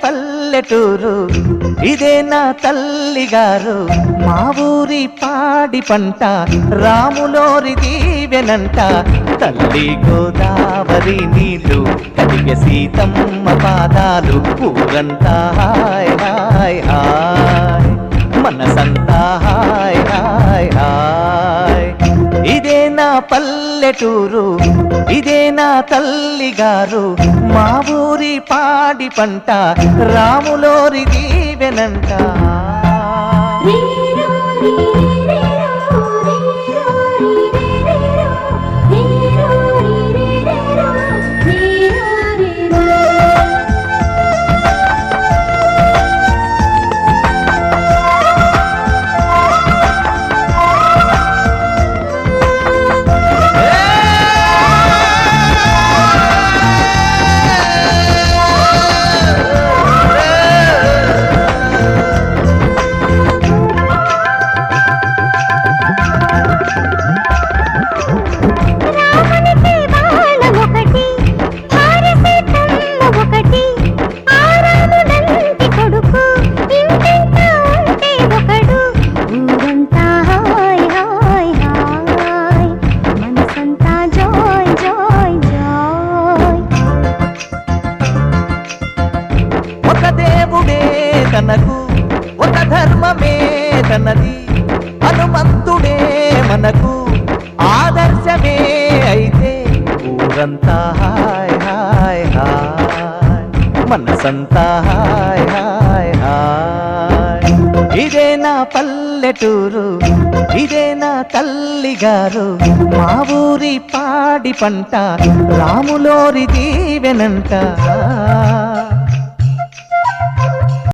పల్లెటూరు ఇదే నా తల్లిగారు మా ఊరి పాడి పంట రాములోరి దీవెనంట తల్లి గోదావరి నీళ్ళు కలిగే సీతమ్మ పాదాలు ఊరంతా హాయ్ హాయ్ హాయ్ మనసంతా హాయ్ హాయ్ హాయ్ ఇదే నా పల్లెటూరు ఇదే నా తల్లిగారు మా ఊరి పాడి పంట రాములోరి దీవెనంట తనకు ఒక ధర్మమే తనది హనుమంతుడే మనకు ఆదర్శమే అయితే ఊరంతా హాయ్ హాయ్ హాయ్ మనసంతా హాయ్ హాయ్ హాయ్ ఇదే నా పల్లెటూరు ఇదే నా తల్లిగారు మా ఊరి పాడి పంట రాములోరి దీవెనంట